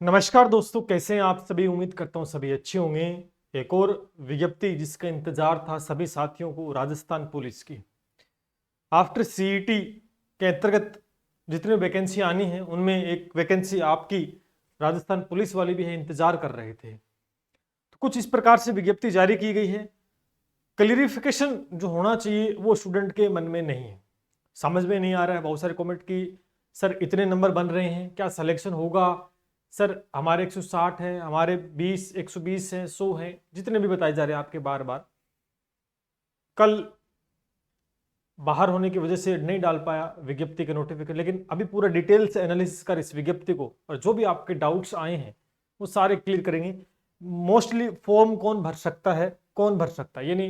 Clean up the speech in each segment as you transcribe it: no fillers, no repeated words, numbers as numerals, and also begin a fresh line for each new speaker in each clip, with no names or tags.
नमस्कार दोस्तों, कैसे हैं आप सभी। उम्मीद करता हूं सभी अच्छे होंगे। एक और विज्ञप्ति जिसका इंतजार था सभी साथियों को, राजस्थान पुलिस की आफ्टर सीईटी के अंतर्गत जितनी वैकेंसी आनी है उनमें एक वैकेंसी आपकी राजस्थान पुलिस वाली भी है, इंतजार कर रहे थे। तो कुछ इस प्रकार से विज्ञप्ति जारी की गई है। क्लियरिफिकेशन जो होना चाहिए वो स्टूडेंट के मन में नहीं है, समझ में नहीं आ रहा है। बहुत सारे कमेंट की सर इतने नंबर बन रहे हैं, क्या सिलेक्शन होगा? सर हमारे 160 है, हमारे 120 हैं, 100 हैं, जितने भी बताए जा रहे हैं आपके बार बार। कल बाहर होने की वजह से नहीं डाल पाया विज्ञप्ति के नोटिफिकेशन, लेकिन अभी पूरा डिटेल से एनालिसिस कर इस विज्ञप्ति को और जो भी आपके डाउट्स आए हैं वो सारे क्लियर करेंगे। मोस्टली फॉर्म कौन भर सकता है, कौन भर सकता है, यानी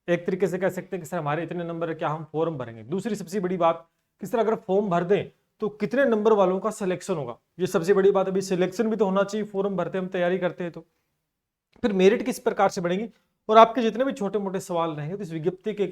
एक तरीके से कह सकते हैं कि सर हमारे इतने नंबर है, क्या हम फॉर्म भरेंगे। दूसरी सबसे बड़ी बात कि सर अगर फॉर्म भर दें तो कितने नंबर वालों का सिलेक्शन होगा, ये सबसे बड़ी बात। अभी सिलेक्शन भी तो होना चाहिए, फॉर्म भरते हम तैयारी करते हैं तो फिर मेरिट किस प्रकार से बढ़ेंगी। और आपके जितने भी छोटे मोटे सवाल रहेंगे तो इस विज्ञप्ति के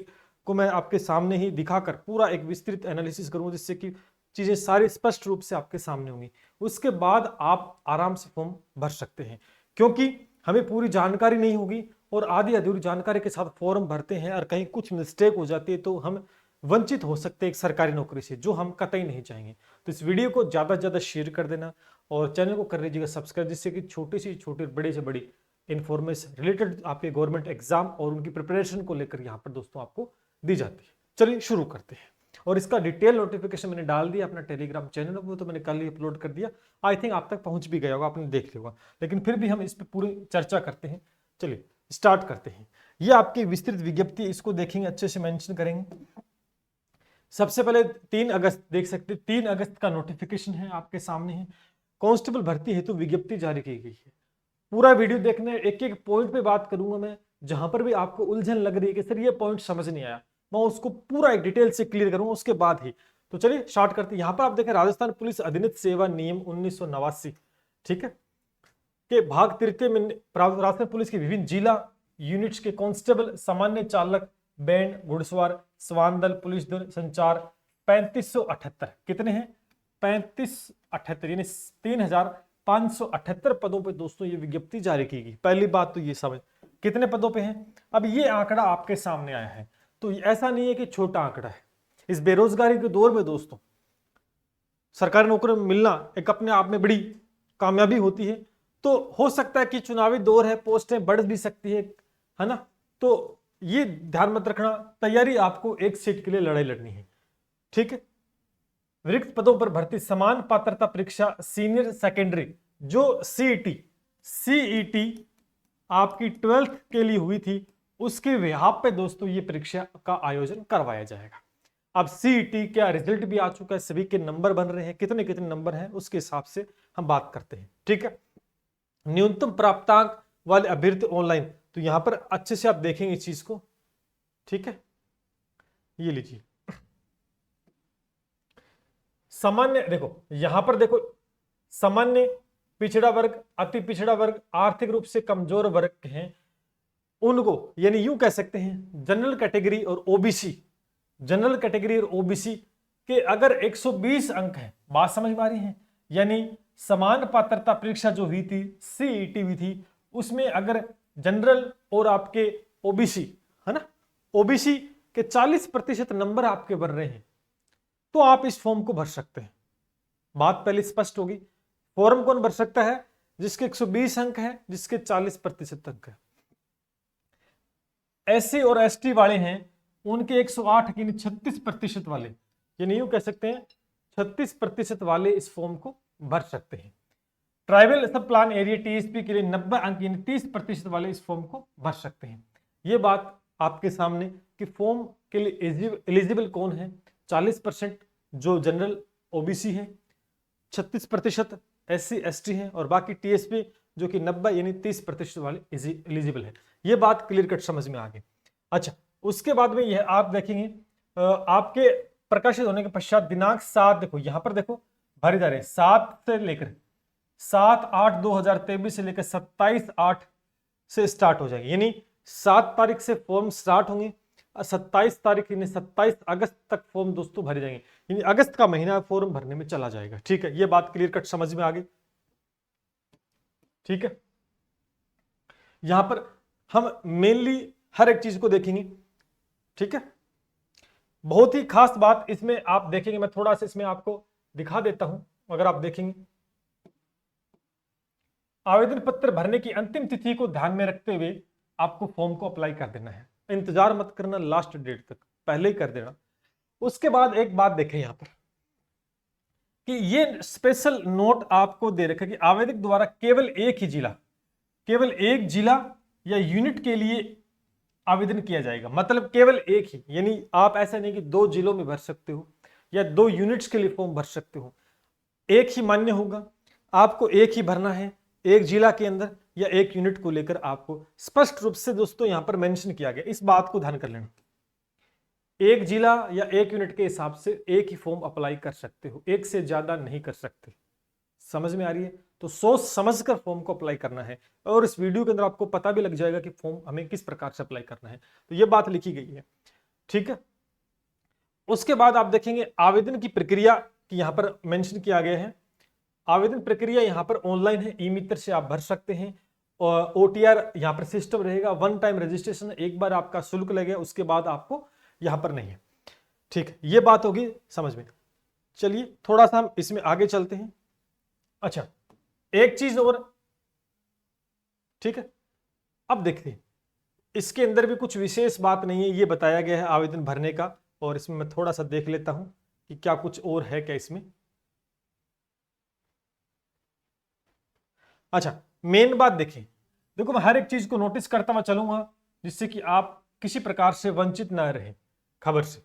को मैं आपके सामने ही दिखाकर पूरा एक विस्तृत एनालिसिस करूंगा, जिससे कि चीजें सारी स्पष्ट रूप से आपके सामने होंगी। उसके बाद आप आराम से फॉर्म भर सकते हैं, क्योंकि हमें पूरी जानकारी नहीं होगी और आधी अधूरी जानकारी के साथ फॉर्म भरते हैं और कहीं कुछ मिस्टेक हो जाती है तो हम वंचित हो सकते हैं एक सरकारी नौकरी से, जो हम कतई नहीं चाहेंगे। तो इस वीडियो को ज्यादा से ज्यादा शेयर कर देना और चैनल को कर लीजिएगा सब्सक्राइब, जिससे कि छोटी से छोटी बड़ी से बड़ी इन्फॉर्मेशन रिलेटेड आपके गवर्नमेंट एग्जाम और उनकी प्रिपरेशन को लेकर यहाँ पर दोस्तों आपको दी जाती है। चलिए शुरू करते हैं। और इसका डिटेल नोटिफिकेशन मैंने डाल दिया अपना टेलीग्राम चैनल, वो तो मैंने कल ही अपलोड कर दिया। आई थिंक आप तक पहुंच भी गया होगा, आपने देख लिया होगा, लेकिन फिर भी हम इस पर पूरी चर्चा करते हैं। चलिए स्टार्ट करते हैं। ये आपकी विस्तृत विज्ञप्ति, इसको देखेंगे, अच्छे से मेंशन करेंगे। सबसे पहले 3 अगस्त देख सकते हैं, 3 अगस्त का नोटिफिकेशन है आपके सामने है। कांस्टेबल भर्ती हेतु विज्ञप्ति जारी की गई है। पूरा वीडियो देखने, एक एक पॉइंट पे बात करूंगा मैं। जहां पर भी आपको उलझन लग रही है कि सर ये पॉइंट समझ नहीं आया, मैं उसको पूरा एक डिटेल से क्लियर करूंगा उसके बाद ही। तो चलिए स्टार्ट करते हैं। यहां पर आप देखें राजस्थान पुलिस अधिनियम सेवा नियम 1989, ठीक है, के भाग 3 में राजस्थान पुलिस के विभिन्न जिला यूनिट्स के कांस्टेबल, सामान्य चालक, बैंड, घुड़सवार, स्वान दल, पुलिस दल, संचार 3578 कितने हैं? 3578 यानी 3578 पदों पे दोस्तों ये विज्ञप्ति जारी की गई। पहली बात तो ये समझ कितने पदों पे हैं। अब ये आंकड़ा आपके सामने आया है तो ऐसा नहीं है कि छोटा आंकड़ा है। इस बेरोजगारी के दौर में दोस्तों सरकारी नौकरी मिलना एक अपने आप में बड़ी कामयाबी होती है। तो हो सकता है कि चुनावी दौर है, पोस्टें बढ़ भी सकती है ना। तो ये ध्यान मत रखना, तैयारी आपको एक सीट के लिए लड़ाई लड़नी है, ठीक है। रिक्त पदों पर भर्ती, समान पात्रता परीक्षा सीनियर सेकेंडरी, जो सीईटी आपकी 12th के लिए हुई थी, उसके विभाग पे दोस्तों ये परीक्षा का आयोजन करवाया जाएगा। अब सीईटी का रिजल्ट भी आ चुका है, सभी के नंबर बन रहे हैं, कितने कितने नंबर हैं उसके हिसाब से हम बात करते हैं, ठीक है। न्यूनतम प्राप्तांक वाले अभ्यर्थी ऑनलाइन, तो यहां पर अच्छे से आप देखेंगे इस चीज को, ठीक है। ये लीजिए सामान्य, देखो यहां पर देखो, सामान्य, पिछड़ा वर्ग, अति पिछड़ा वर्ग, आर्थिक रूप से कमजोर वर्ग के हैं उनको, यानी यूं कह सकते हैं जनरल कैटेगरी और ओबीसी, जनरल कैटेगरी और ओबीसी के अगर 120 अंक है, बात समझ में आ रही है, यानी समान पात्रता परीक्षा जो हुई थी, सीईटी हुई थी, उसमें अगर जनरल और आपके ओबीसी, है ना, ओबीसी के 40% नंबर आपके बन रहे हैं तो आप इस फॉर्म को भर सकते हैं। बात पहले स्पष्ट होगी। फॉर्म कौन भर सकता है? जिसके 120 अंक है, जिसके 40% अंक है। एससी और एसटी वाले हैं उनके 108 यानी 36% वाले, यानी यूं कह सकते हैं 36% वाले इस फॉर्म को भर सकते हैं। ट्राइबल सब प्लान एरिया टीएसपी के लिए 90 अंक यानी 30% वाले इस फॉर्म को भर सकते हैं। ये बात आपके सामने कि फॉर्म के लिए एलिजिबल कौन है। 40% जो जनरल ओबीसी है, 36% एससी एसटी है और बाकी टीएसपी जो कि 90 यानी 30% वाले एलिजिबल है। ये बात क्लियर कट समझ में आ गई। अच्छा, उसके बाद में यह आप देखेंगे आपके प्रकाशित होने के पश्चात दिनांक 7, देखो यहां पर देखो भरे जा रहे हैं 7 से लेकर 7/8/2023 से लेकर 27/8 से स्टार्ट हो जाएंगे, यानी 7 तारीख से फॉर्म स्टार्ट होंगे, 27 तारीख यानी 27 अगस्त तक फॉर्म दोस्तों भरे जाएंगे, यानी अगस्त का महीना फॉर्म भरने में चला जाएगा, ठीक है। ये बात क्लियर कट समझ में आ गई। ठीक है, यहां पर हम मेनली हर एक चीज को देखेंगे। ठीक है, बहुत ही खास बात इसमें आप देखेंगे, मैं थोड़ा सा इसमें आपको दिखा देता हूं। अगर आप देखेंगे, आवेदन पत्र भरने की अंतिम तिथि को ध्यान में रखते हुए आपको फॉर्म को अप्लाई कर देना है। इंतजार मत करना लास्ट डेट तक, पहले ही कर देना। उसके बाद एक बात देखें यहां पर कि ये स्पेशल नोट आपको दे रखा है कि आवेदक द्वारा केवल एक जिला या यूनिट के लिए आवेदन किया जाएगा। मतलब केवल एक ही, यानी आप ऐसा नहीं कि 2 जिलों में भर सकते हो या 2 यूनिट्स के लिए फॉर्म भर सकते हो। एक ही मान्य होगा, आपको एक ही भरना है, एक जिला के अंदर या एक यूनिट को लेकर आपको स्पष्ट रूप से दोस्तों यहां पर मेंशन किया गया। इस बात को ध्यान कर लेना, एक जिला या एक यूनिट के हिसाब से एक ही फॉर्म अप्लाई कर सकते हो, एक से ज्यादा नहीं कर सकते। समझ में आ रही है? तो सोच समझकर फॉर्म को अप्लाई करना है, और इस वीडियो के अंदर आपको पता भी लग जाएगा कि फॉर्म हमें किस प्रकार से अप्लाई करना है। तो ये बात लिखी गई है। ठीक है, उसके बाद आप देखेंगे आवेदन की प्रक्रिया की यहां पर मेंशन किया गया है। आवेदन प्रक्रिया यहां पर ऑनलाइन है, ई मित्र से आप भर सकते हैं। और OTR यहां पर सिस्टम रहेगा, 1 टाइम रजिस्ट्रेशन, एक बार आपका शुल्क लगेगा, उसके बाद आपको यहां पर नहीं है। ठीक है, ये बात होगी समझ में। चलिए थोड़ा सा हम इसमें आगे चलते हैं। अच्छा, एक चीज और, ठीक है, अब देखते हैं इसके अंदर भी कुछ विशेष बात नहीं है, ये बताया गया है आवेदन भरने का, और इसमें मैं थोड़ा सा देख लेता हूं कि क्या कुछ और है क्या इसमें। अच्छा, मेन बात देखें, देखो मैं हर एक चीज को नोटिस करता हुआ चलूंगा जिससे कि आप किसी प्रकार से वंचित ना रहे खबर से।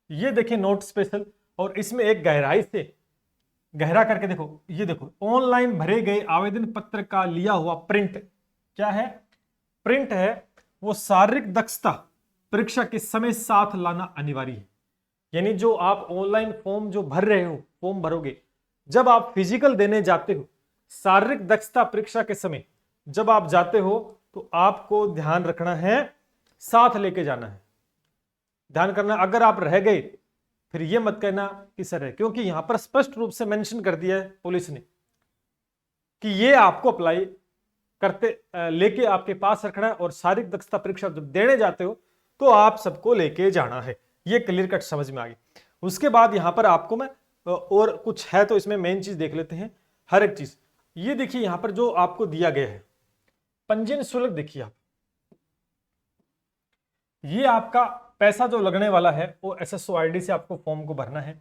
ये देखें नोट स्पेशल, और इसमें एक गहराई से गहरा करके देखो, ये देखो ऑनलाइन भरे गए आवेदन पत्र का लिया हुआ प्रिंट, क्या है? प्रिंट है, वो शारीरिक दक्षता परीक्षा के समय साथ लाना अनिवार्य है। यानी जो आप ऑनलाइन फॉर्म जो भर रहे हो, फॉर्म भरोगे, जब आप फिजिकल देने जाते हो, शारीरिक दक्षता परीक्षा के समय जब आप जाते हो, तो आपको ध्यान रखना है, साथ लेके जाना है। ध्यान करना, अगर आप रह गए फिर ये मत कहना कि सर है, क्योंकि यहां पर स्पष्ट रूप से मेंशन कर दिया है पुलिस ने कि ये आपको अप्लाई करते लेके आपके पास रखना है, और शारीरिक दक्षता परीक्षा जब देने जाते हो तो आप सबको लेके जाना है। ये क्लियर कट समझ में आ गई। उसके बाद यहां पर आपको मैं और कुछ है तो इसमें मेन चीज देख लेते हैं, हर एक चीज। ये देखिए यहां पर जो आपको दिया गया है पंजीयन शुल्क, देखिए आप, ये आपका पैसा जो लगने वाला है वो SSO ID से आपको फॉर्म को भरना है।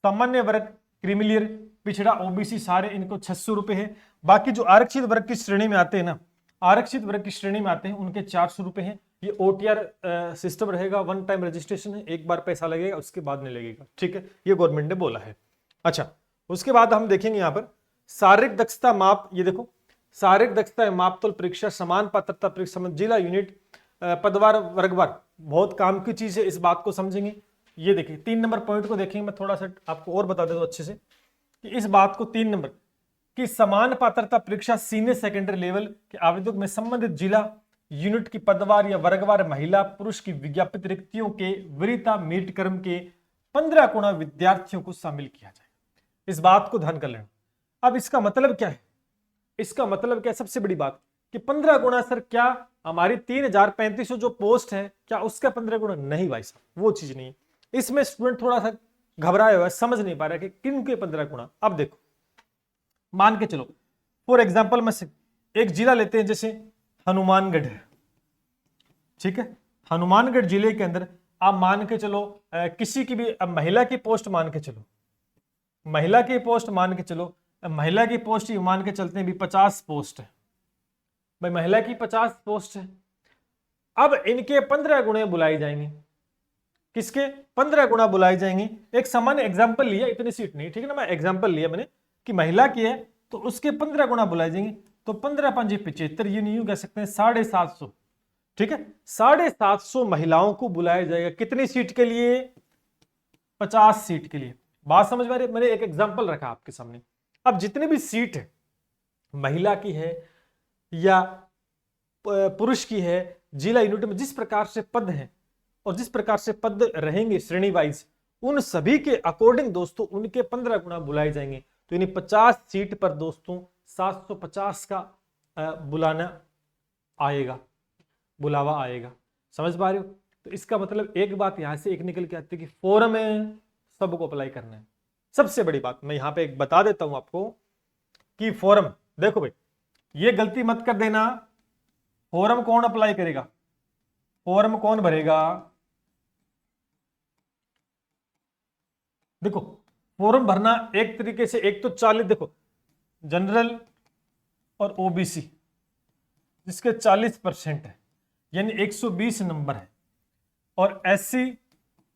सामान्य वर्ग, क्रीमिलियर, पिछड़ा, OBC सारे इनको 600 रुपए है। बाकी जो आरक्षित वर्ग की श्रेणी में आते हैं ना, आरक्षित वर्ग की श्रेणी में आते हैं, उनके 400 रुपए हैं। ये OTR सिस्टम रहेगा, 1 टाइम रजिस्ट्रेशन है, एक बार पैसा लगेगा, उसके बाद नहीं लगेगा। ठीक है, ये गवर्नमेंट ने बोला है। अच्छा, उसके बाद हम देखेंगे यहाँ पर शारीरिक दक्षता माप। ये देखो, शारीरिक दक्षता माप तौल परीक्षा, समान पात्रता परीक्षा, जिला, यूनिट, पदवार, वर्गवार, बहुत काम की चीज है, इस बात को समझेंगे। ये देखिए 3 नंबर पॉइंट को देखेंगे, मैं थोड़ा सा आपको और बता देता हूं अच्छे से कि इस बात को 3 नंबर कि समान पात्रता परीक्षा सीनियर सेकेंडरी लेवल के आवेदक में संबंधित जिला, यूनिट की पदवार या वर्गवार महिला पुरुष की विज्ञापित रिक्तियों के वरीयता मेरिट क्रम के 15 गुना विद्यार्थियों को शामिल किया जाए। इस बात को ध्यान कर लेना। अब इसका मतलब क्या है? इसका मतलब क्या है? सबसे बड़ी बात कि 15 गुना, सर क्या हमारी 3500 जो पोस्ट है क्या उसका 15 गुना? नहीं भाई साहब, वो चीज नहीं है। इसमें स्टूडेंट थोड़ा सा घबराया हुआ है, समझ नहीं पा रहा कि किन के 15 गुना। अब देखो, मान के चलो फॉर एग्जाम्पल में से एक जिला लेते हैं, जैसे हनुमानगढ़ है। ठीक है, हनुमानगढ़ जिले के अंदर आप मान के चलो किसी की भी महिला की पोस्ट मान के चलो, महिला की पोस्ट मान के चलो, महिला की पोस्ट ही मान के चलते हैं भी 50 पोस्ट है भाई, महिला की 50 पोस्ट है। अब इनके 15 गुणे बुलाई जाएंगे। किसके 15 गुना बुलाई जाएंगे? एक सामान्य एग्जांपल लिया, इतनी सीट नहीं, ठीक है ना, मैं एग्जांपल लिया मैंने कि महिला की है तो उसके 15 गुना बुलाए जाएंगे। तो 15 पंजे 75, ये नहीं कह सकते हैं 750। ठीक है, 750 महिलाओं को बुलाया जाएगा। कितनी सीट के लिए? 50 सीट के लिए। बात समझ में आ रही है? मैंने एक एग्जांपल रखा आपके सामने। अब जितनी भी सीट है, महिला की है या पुरुष की है, जिला यूनिट में जिस प्रकार से पद हैं और जिस प्रकार से पद रहेंगे श्रेणी वाइज, उन सभी के अकॉर्डिंग दोस्तों उनके 15 गुना बुलाए जाएंगे। तो यानी 50 सीट पर दोस्तों 750 का बुलावा आएगा। समझ पा रहे हो? तो इसका मतलब एक बात यहां से एक निकल के आती है कि फोरम में सबको अप्लाई करना है। सबसे बड़ी बात मैं यहां पे एक बता देता हूं आपको कि फोरम, देखो भाई ये गलती मत कर देना, फॉर्म कौन अप्लाई करेगा, फॉर्म कौन भरेगा? देखो फॉर्म भरना एक तरीके से, एक तो 40, देखो जनरल और ओबीसी जिसके 40% है यानी 120 नंबर है, और एससी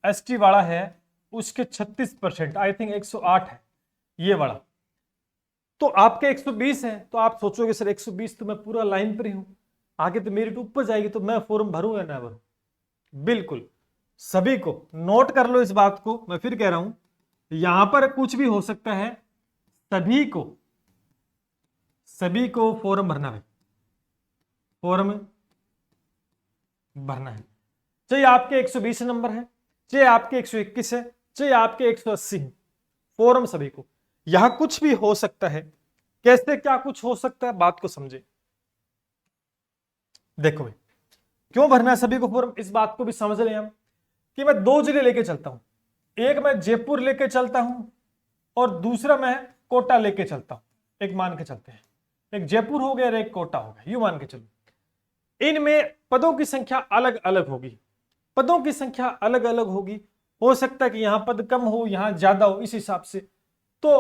एसटी वाला है उसके 36%, आई थिंक 108 है ये वाला। तो आपके 120 है, तो आप सोचोगे सर 120 तो मैं पूरा लाइन पर ही हूं, आगे तो मेरिट ऊपर जाएगी, तो मैं फॉर्म भरूं या ना भरूं? बिल्कुल सभी को नोट कर लो इस बात को, मैं फिर कह रहा हूं यहां पर कुछ भी हो सकता है, सभी को फॉर्म भरना है, फॉर्म भरना है, चाहे आपके 120 नंबर है, चाहे आपके 121 है, चाहे आपके 180 है, फॉर्म सभी को। यहां कुछ भी हो सकता है, कैसे क्या कुछ हो सकता है, बात को समझे। देखो भाई क्यों भरना है सभी को फॉर्म, इस बात को भी समझ लें हम कि मैं 2 जिले लेके चलता हूं, एक मैं जयपुर लेके चलता हूं और दूसरा मैं कोटा लेके चलता हूं, एक मान के चलते हैं, एक जयपुर हो गया और एक कोटा हो गया, यूं मान के चलो। इनमें पदों की संख्या अलग अलग होगी, पदों की संख्या अलग अलग होगी, हो सकता है कि यहां पद कम हो यहां ज्यादा हो, इस हिसाब से। तो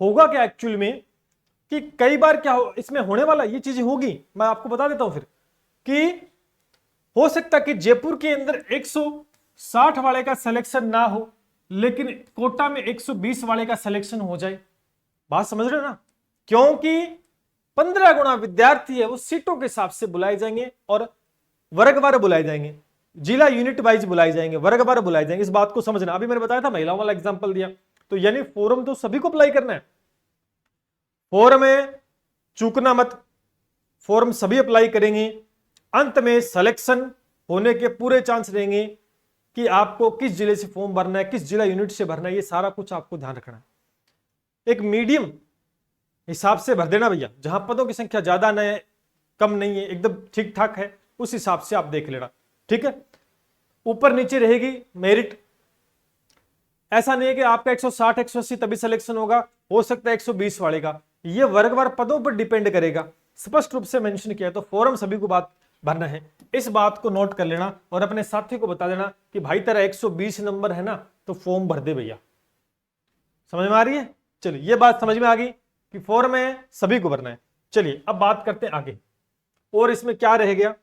होगा क्या एक्चुअल में कि कई बार क्या हो, इसमें होने वाला ये चीजें होगी, मैं आपको बता देता हूं फिर, कि हो सकता है कि जयपुर के अंदर 160 वाले का सिलेक्शन ना हो लेकिन कोटा में 120 वाले का सिलेक्शन हो जाए। बात समझ रहे हो ना? क्योंकि 15 गुना विद्यार्थी है वो सीटों के हिसाब से बुलाए जाएंगे और वर्गवार बुलाए जाएंगे, जिला यूनिट वाइज बुलाए जाएंगे, वर्गवार बुलाए जाएंगे। इस बात को समझना, अभी मैंने बताया था महिलाओं वाला एग्जांपल दिया, तो यानी फॉर्म तो सभी को अप्लाई करना है, फॉर्म में चूकना मत, फॉर्म सभी अप्लाई करेंगे। अंत में सिलेक्शन होने के पूरे चांस रहेंगे कि आपको किस जिले से फॉर्म भरना है, किस जिला यूनिट से भरना है, ये सारा कुछ आपको ध्यान रखना है। एक मीडियम हिसाब से भर देना भैया, जहां पदों की संख्या ज्यादा नहीं है कम नहीं है, एकदम ठीक ठाक है, उस हिसाब से आप देख लेना, ठीक है। ऊपर नीचे रहेगी मेरिट, ऐसा नहीं है कि आपका 160 180 तभी सिलेक्शन होगा, हो सकता है 120 वाले का, ये वर्गवार पदों पर डिपेंड करेगा, स्पष्ट रूप से मेंशन किया। तो फॉर्म सभी को बात भरना है, इस बात को नोट कर लेना और अपने साथी को बता देना कि भाई तेरा 120 नंबर है ना, तो फॉर्म भर दे भैया। समझ में आ रही है? चलिए ये बात समझ में आ गई कि फॉर्म है सभी को भरना है। चलिए अब बात करते हैं आगे, और इसमें क्या रह गया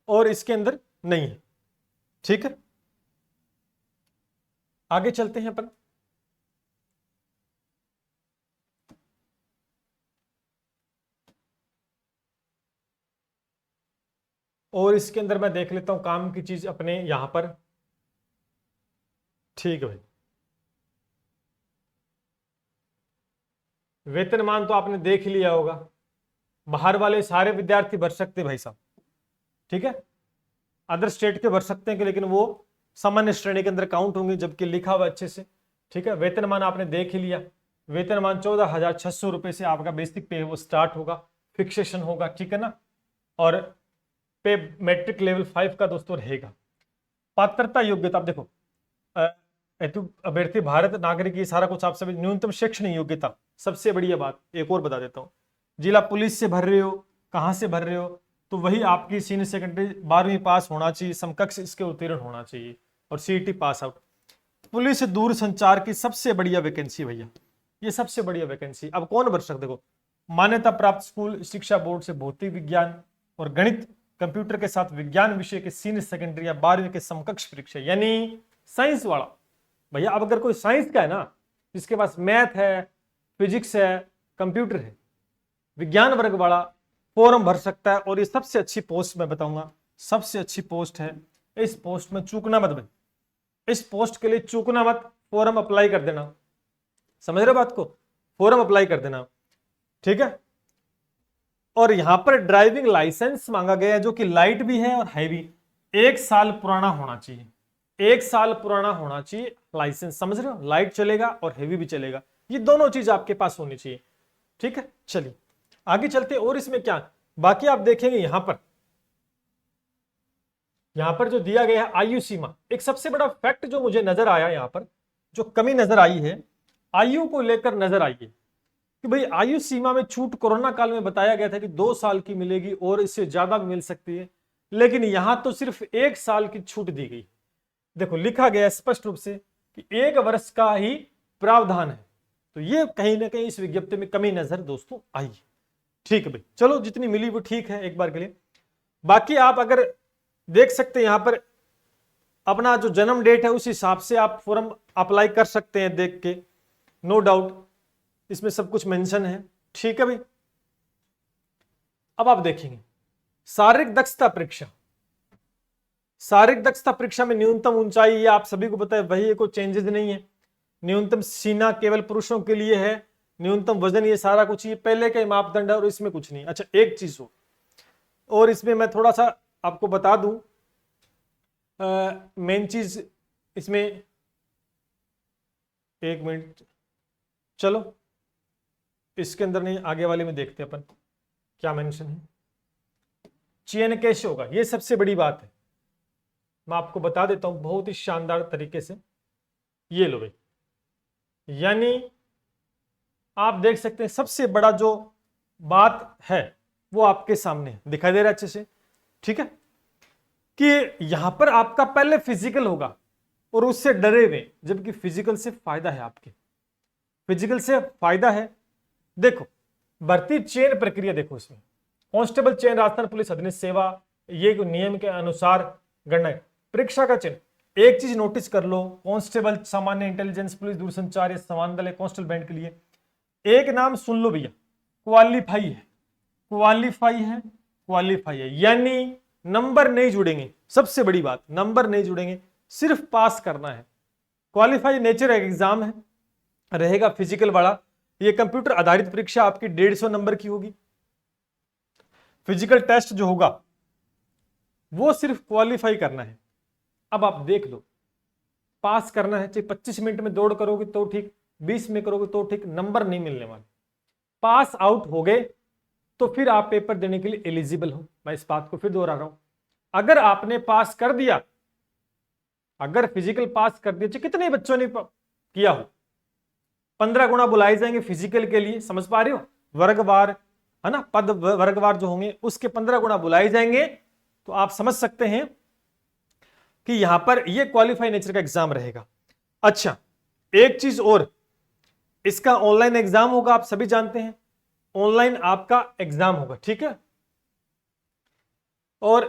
और इसके अंदर नहीं है, ठीक है। आगे चलते हैं अपन, और इसके अंदर मैं देख लेता हूं काम की चीज अपने यहां पर, ठीक है भाई। वेतनमान तो आपने देख लिया होगा, बाहर वाले सारे विद्यार्थी भर सकते भाई साहब, ठीक है। अदर स्टेट के भर सकते हैं कि, लेकिन वो सामान्य श्रेणी के अंदर काउंट होंगे, जबकि लिखा हुआ अच्छे से, ठीक है। वेतनमान आपने देख ही लिया, वेतनमान 14,600 रुपए से आपका बेसिक पे वो स्टार्ट होगा, फिक्सेशन होगा, ठीक है ना। और पे मैट्रिक लेवल 5 का दोस्तों रहेगा। पात्रता योग्यता, आप देखो हेतु अभ्यर्थी भारत नागरिक, ये सारा कुछ आप सभी, न्यूनतम शैक्षणिक योग्यता सबसे बढ़िया बात, एक और बता देता हूँ, जिला पुलिस से भर रहे हो, कहाँ से भर रहे हो, तो वही आपकी सीनियर सेकेंडरी 12वीं पास होना चाहिए, समकक्ष इसके उत्तीर्ण होना चाहिए, और सीईटी पास आउट। पुलिस दूर संचार की सबसे बढ़िया वैकेंसी भैया, ये सबसे बढ़िया वैकेंसी। अब कौन भर सकते, देखो मान्यता प्राप्त स्कूल शिक्षा बोर्ड से भौतिक विज्ञान और गणित कंप्यूटर के साथ विज्ञान विषय के सीनियर सेकेंडरी या 12वीं के समकक्ष परीक्षा, यानी साइंस वाला भैया। अब अगर कोई साइंस का है ना, जिसके पास मैथ है, फिजिक्स है, कंप्यूटर है, विज्ञान वर्ग वाला फॉर्म भर सकता है। और ये सबसे अच्छी पोस्ट मैं बताऊंगा, सबसे अच्छी पोस्ट है, इस पोस्ट में चूकना मत भाई, इस पोस्ट के लिए चूकना मत, फॉर्म अप्लाई कर देना। समझ रहे बात को? फॉर्म अप्लाई कर देना, ठीक है। और यहां पर ड्राइविंग लाइसेंस मांगा गया है, जो कि लाइट भी है और हैवी, 1 साल पुराना होना चाहिए, 1 साल पुराना होना चाहिए लाइसेंस, समझ रहे हो, लाइट चलेगा और हेवी भी चलेगा, ये दोनों चीज आपके पास होनी चाहिए। ठीक है, चलिए आगे चलते। और इसमें क्या बाकी आप देखेंगे यहां पर जो दिया गया है आयु सीमा, एक सबसे बड़ा फैक्ट जो मुझे नजर आया यहां पर, जो कमी नजर आई है आयु को लेकर नजर आई है कि भाई आयु सीमा में छूट कोरोना काल में बताया गया था कि 2 साल की मिलेगी और इससे ज्यादा भी मिल सकती है, लेकिन यहां तो सिर्फ 1 साल की छूट दी गई। देखो लिखा गया स्पष्ट रूप से कि 1 वर्ष का ही प्रावधान है, तो ये कहीं ना कहीं इस विज्ञप्ति में कमी नजर दोस्तों आई। ठीक है भाई, चलो जितनी मिली वो ठीक है एक बार के लिए। बाकी आप अगर देख सकते हैं यहां पर अपना जो जन्म डेट है उस हिसाब से आप फॉर्म अप्लाई कर सकते हैं देख के, नो डाउट इसमें सब कुछ मेंशन है। ठीक है भाई, अब आप देखेंगे शारीरिक दक्षता परीक्षा। शारीरिक दक्षता परीक्षा में न्यूनतम ऊंचाई, ये आप सभी को पता है, वही कोई चेंजेस नहीं है। न्यूनतम सीना केवल पुरुषों के लिए है, न्यूनतम वजन, ये सारा कुछ ये पहले का मापदंड है और इसमें कुछ नहीं। अच्छा एक चीज हो और इसमें मैं थोड़ा सा आपको बता दूं, मेन चीज इसमें, एक मिनट, चलो इसके अंदर नहीं, आगे वाले में देखते हैं अपन क्या मेंशन है। चयन कैसे होगा, ये सबसे बड़ी बात है, मैं आपको बता देता हूं बहुत ही शानदार तरीके से। ये लो भाई, यानी आप देख सकते हैं सबसे बड़ा जो बात है वो आपके सामने दिखाई दे रहा है अच्छे से। ठीक है, कि यहां पर आपका पहले फिजिकल होगा और उससे डरे हुए, जबकि फिजिकल से फायदा है, आपके फिजिकल से फायदा है। देखो भर्ती चयन प्रक्रिया देखो, इसमें कांस्टेबल चयन राजस्थान पुलिस अधीनस्थ सेवा, ये नियम के अनुसार गणना है। परीक्षा का चयन, एक चीज नोटिस कर लो, कांस्टेबल सामान्य इंटेलिजेंस पुलिस दूरसंचार या समान दल कांस्टेबल बैंड के लिए एक नाम सुन लो भैया, क्वालिफाई है, क्वालिफाई है, क्वालिफाई है, यानी नंबर नहीं जुड़ेंगे, सबसे बड़ी बात नंबर नहीं जुड़ेंगे, सिर्फ पास करना है। क्वालिफाई नेचर एग्जाम है रहेगा, फिजिकल वाला, ये कंप्यूटर आधारित परीक्षा आपकी 150 नंबर की होगी। फिजिकल टेस्ट जो होगा वो सिर्फ क्वालिफाई करना है। अब आप देख लो, पास करना है, चाहे 25 मिनट में दौड़ करोगे तो ठीक, 20 में करोगे तो ठीक, नंबर नहीं मिलने वाले। पास आउट हो गए तो फिर आप पेपर देने के लिए एलिजिबल हो। मैं इस बात को फिर दोहरा रहा हूं, अगर आपने पास कर दिया, अगर फिजिकल पास कर दिया, कितने बच्चों ने किया हो, 15 गुना बुलाए जाएंगे फिजिकल के लिए, समझ पा रहे हो, वर्गवार है ना, पद वर्गवार जो होंगे उसके 15 गुना बुलाए जाएंगे, तो आप समझ सकते हैं कि यहां पर ये क्वालिफाई नेचर का एग्जाम रहेगा। अच्छा एक चीज और, इसका ऑनलाइन एग्जाम होगा, आप सभी जानते हैं ऑनलाइन आपका एग्जाम होगा। ठीक है, और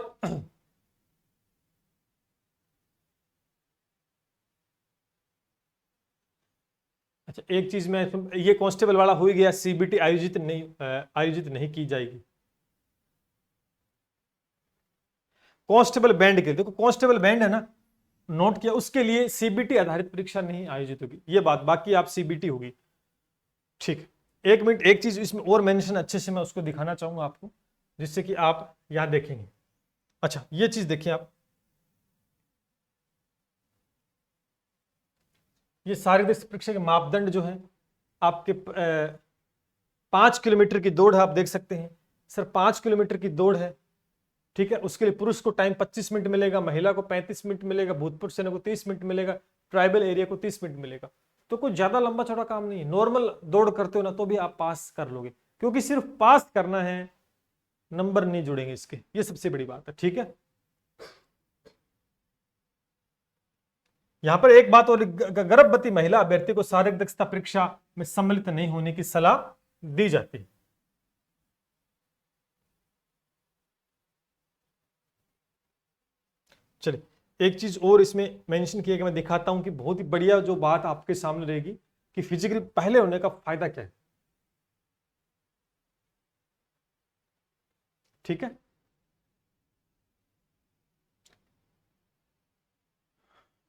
अच्छा एक चीज में, ये कांस्टेबल वाला हो ही गया, सीबीटी आयोजित नहीं की जाएगी। कांस्टेबल बैंड के लिए देखो, कांस्टेबल बैंड है ना, नोट किया, उसके लिए सीबीटी आधारित परीक्षा नहीं आयोजित होगी, ये बात, बाकी आप सीबीटी होगी। ठीक, एक मिनट, एक चीज इसमें और मेंशन अच्छे से मैं उसको दिखाना चाहूंगा आपको, जिससे कि आप यहां देखेंगे। अच्छा ये चीज देखिए आप, ये शारीरिक परीक्षा के मापदंड जो है आपके 5 किलोमीटर की दौड़ है, आप देख सकते हैं सर 5 किलोमीटर की दौड़ है। ठीक है, उसके लिए पुरुष को टाइम 25 मिनट मिलेगा, महिला को 35 मिनट मिलेगा, भूतपूर्व सेना को 30 मिनट मिलेगा, ट्राइबल एरिया को 30 मिनट मिलेगा। तो कोई ज्यादा लंबा चौड़ा काम नहीं है, नॉर्मल दौड़ करते हो ना तो भी आप पास कर लोगे, क्योंकि सिर्फ पास करना है, नंबर नहीं जुड़ेंगे इसके, ये सबसे बड़ी बात है। ठीक है, यहां पर एक बात और, गर्भवती महिला अभ्यर्थी को शारीरिक दक्षता परीक्षा में सम्मिलित नहीं होने की सलाह दी जाती है। चलिए एक चीज और इसमें मेंशन किया कि मैं दिखाता हूं कि बहुत ही बढ़िया जो बात आपके सामने रहेगी कि फिजिकली पहले होने का फायदा क्या है। ठीक है,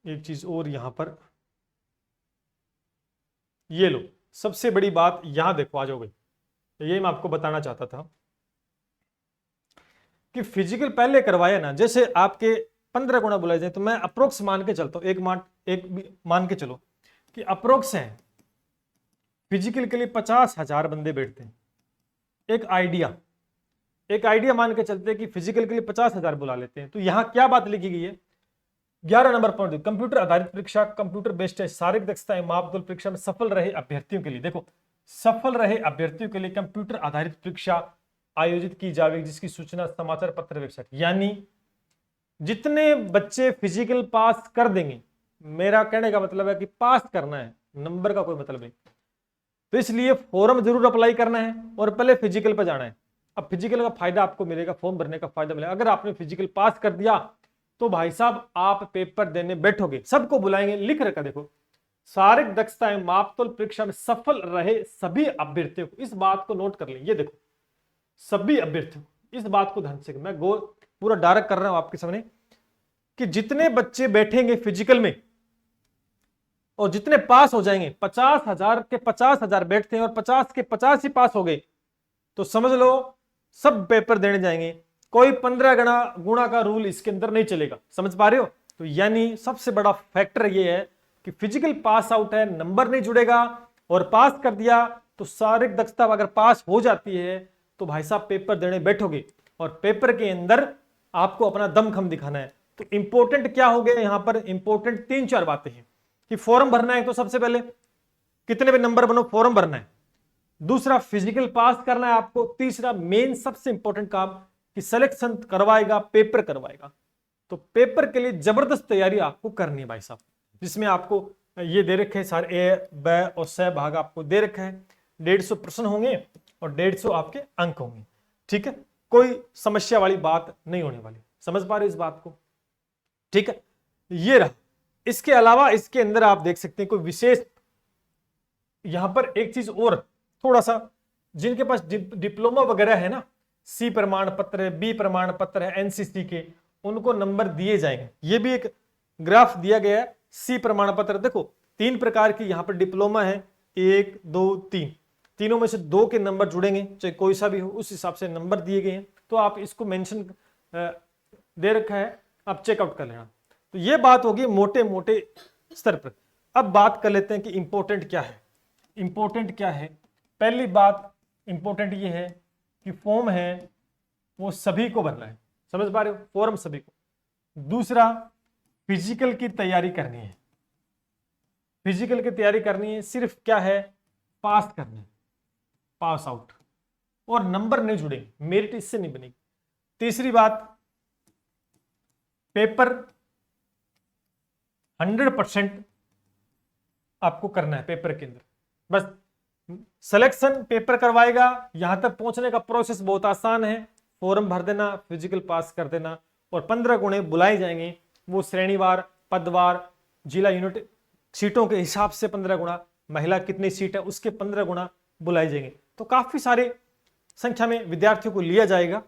एक चीज और यहां पर, ये लो सबसे बड़ी बात, यहां देखो, आ जाओ भाई, ये मैं आपको बताना चाहता था कि फिजिकल पहले करवाया ना, जैसे आपके 15 गुना बुलाए जाए, तो मैं अप्रोक्स मान के चलता हूं, एक मान के चलो कि अप्रोक्स है फिजिकल के लिए 50,000 बंदे बैठते हैं। एक आइडिया मान के चलते हैं कि फिजिकल के लिए 50,000 बुला लेते हैं। तो यहां क्या बात लिखी गई है, 11 नंबर पॉइंट, कंप्यूटर आधारित परीक्षा, कंप्यूटर बेस्ड टेस्ट, शारीरिक दक्षता मापदंड परीक्षा में सफल रहे अभ्यर्थियों के लिए, देखो सफल रहे अभ्यर्थियों के लिए कंप्यूटर आधारित परीक्षा आयोजित की जाएगी, जिसकी सूचना समाचार पत्र वेबसाइट, यानी जितने बच्चे फिजिकल पास कर देंगे, मेरा कहने का मतलब है कि पास करना है, नंबर का कोई मतलब नहीं, तो इसलिए फॉर्म जरूर अप्लाई करना है और पहले फिजिकल पर जाना है। अब फिजिकल का फायदा आपको मिलेगा, फॉर्म भरने का फायदा मिलेगा। अगर आपने फिजिकल पास कर दिया तो भाई साहब आप पेपर देने बैठोगे, सबको बुलाएंगे, लिख रखा देखो, शारीरिक दक्षता एवं मापतोल परीक्षा में सफल रहे सभी अभ्यर्थियों को, इस बात को नोट कर लें, ये देखो सभी अभ्यर्थियों को, इस बात को ध्यान से, मैं पूरा डायरेक्ट कर रहा हूं आपके सामने कि जितने बच्चे बैठेंगे फिजिकल में और जितने पास हो जाएंगे, 50,000 के 50,000 बैठते हैं और 50 के 50 ही पास हो गए, तो समझ लो सब पेपर देने जाएंगे। कोई 15 गुणा का रूल इसके अंदर नहीं चलेगा, समझ पा रहे हो। तो यानी सबसे बड़ा फैक्टर ये है कि फिजिकल पास आउट है, नंबर नहीं जुड़ेगा, और पास कर दिया तो शारीरिक दक्षता अगर पास हो जाती है तो भाई साहब पेपर देने बैठोगे और पेपर के अंदर आपको अपना दमखम दिखाना है। तो इंपॉर्टेंट क्या हो गया यहां पर, इंपॉर्टेंट 3-4 बातें हैं कि फॉर्म भरना है, तो सबसे पहले कितने भी नंबर बनो फॉर्म भरना है, दूसरा फिजिकल पास करना है आपको, तीसरा मेन सबसे इंपॉर्टेंट काम कि सिलेक्शन करवाएगा, पेपर करवाएगा। तो पेपर के लिए जबरदस्त तैयारी आपको करनी है भाई साहब, जिसमें आपको ये दे रखे हैं सारे ए ब और स भाग आपको दे रखा है, 150 प्रश्न होंगे और 150 आपके अंक होंगे, ठीक है, कोई समस्या वाली बात नहीं होने वाली, समझ पा रहे इस बात को, ठीक है। ये रहा, इसके अलावा इसके अंदर आप देख सकते हैं कोई विशेष, यहां पर एक चीज और थोड़ा सा, जिनके पास डिप्लोमा वगैरह है ना, सी प्रमाण पत्र है, बी प्रमाण पत्र है एनसीसी के, उनको नंबर दिए जाएंगे। ये भी एक ग्राफ दिया गया है, सी प्रमाण पत्र देखो 3 प्रकार की यहां पर डिप्लोमा है, 1 2 3, तीनों में से 2 के नंबर जुड़ेंगे, चाहे कोई सा भी हो, उस हिसाब से नंबर दिए गए हैं। तो आप इसको मेंशन दे रखा है, आप चेकआउट कर लेना। तो ये बात होगी मोटे मोटे स्तर पर। अब बात कर लेते हैं कि इंपॉर्टेंट क्या है। इंपॉर्टेंट क्या है, पहली बात इंपॉर्टेंट ये है कि फॉर्म है वो सभी को भरना है, समझ पा रहे हो, फॉर्म सभी को। दूसरा फिजिकल की तैयारी करनी है, फिजिकल की तैयारी करनी है, सिर्फ क्या है पास करना है, पास आउट, और नंबर नहीं जुड़ेंगे, मेरिट इससे नहीं बनेगी। तीसरी बात, पेपर 100% आपको करना है पेपर के अंदर, बस सिलेक्शन पेपर करवाएगा, यहां तक पहुंचने का प्रोसेस बहुत आसान है, फॉर्म भर देना, फिजिकल पास कर देना, और 15 गुणे बुलाए जाएंगे, वो श्रेणीवार, पदवार, जिला यूनिट सीटों के हिसाब से 15 गुणा, महिला कितनी सीट है उसके 15 गुणा बुलाए जाएंगे। तो काफी सारे संख्या में विद्यार्थियों को लिया जाएगा,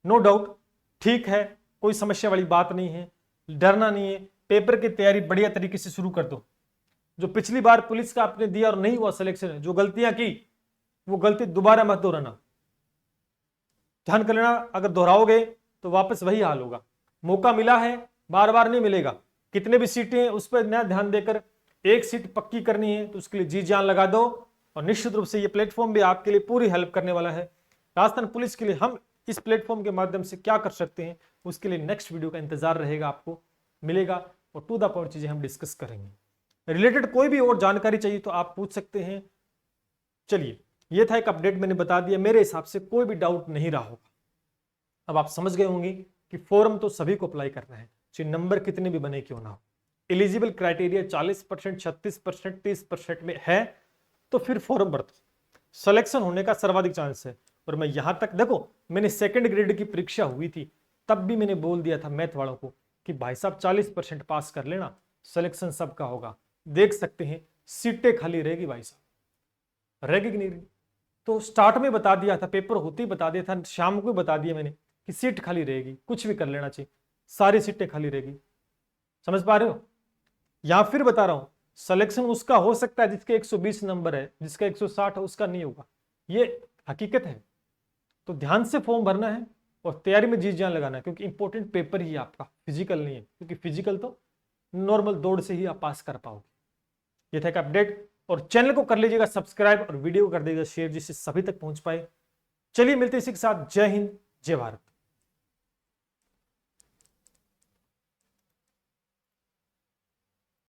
नो डाउट, ठीक है, कोई समस्या वाली बात नहीं है, डरना नहीं है, पेपर की तैयारी बढ़िया तरीके से शुरू कर दो। जो पिछली बार पुलिस का आपने दिया और नहीं हुआ सिलेक्शन, जो गलतियां की वो गलती दोबारा मत दोहराना, ध्यान कर लेना, अगर दोहराओगे तो वापस वही हाल होगा। मौका मिला है, बार बार नहीं मिलेगा, कितने भी सीटें हैं उस पर नया ध्यान देकर एक सीट पक्की करनी है, तो उसके लिए जी जान लगा दो। और निश्चित रूप से ये प्लेटफॉर्म भी आपके लिए पूरी हेल्प करने वाला है। राजस्थान पुलिस के लिए हम इस प्लेटफॉर्म के माध्यम से क्या कर सकते हैं, उसके लिए नेक्स्ट वीडियो का इंतजार रहेगा, आपको मिलेगा, और टू द पॉइंट चीजें हम डिस्कस करेंगे। रिलेटेड कोई भी और जानकारी चाहिए तो आप पूछ सकते हैं। चलिए, ये था एक अपडेट, मैंने बता दिया, मेरे हिसाब से कोई भी डाउट नहीं रहा होगा। अब आप समझ गए होंगे कि फॉर्म तो सभी को अप्लाई करना है, चाहे नंबर कितने भी बने क्यों ना हो। एलिजिबल क्राइटेरिया 40%, 36%, 30% में है तो फिर फॉर्म भर दो, सिलेक्शन होने का सर्वाधिक चांस है। और मैं यहां तक देखो, मैंने सेकंड ग्रेड की परीक्षा हुई थी, तब भी मैंने बोल दिया था मैथ वालों को कि भाई साहब 40% पास कर लेना, सिलेक्शन सबका होगा। देख सकते हैं सीटें खाली रहेगी भाई साहब, रहेगी कि नहीं रहेगी। तो स्टार्ट में बता दिया था, पेपर होते ही बता दिया था, शाम को बता दिया मैंने कि सीट खाली रहेगी, कुछ भी कर लेना चाहिए, सारी सीटें खाली रहेगी, समझ पा रहे हो। या फिर बता रहा हूं, सिलेक्शन उसका हो सकता है जिसके 120 नंबर है, जिसका 160 है उसका नहीं होगा, ये हकीकत है। तो ध्यान से फॉर्म भरना है, और तैयारी में जी जान लगाना है, क्योंकि इंपॉर्टेंट पेपर ही है आपका, फिजिकल नहीं है, क्योंकि फिजिकल तो नॉर्मल दौड़ से ही आप पास कर पाओगे। ये था एक अपडेट, और चैनल को कर लीजिएगा सब्सक्राइब और वीडियो को कर दीजिएगा शेयर, जिससे सभी तक पहुंच पाए। चलिए मिलते हैं इसी के साथ। जय हिंद, जय भारत।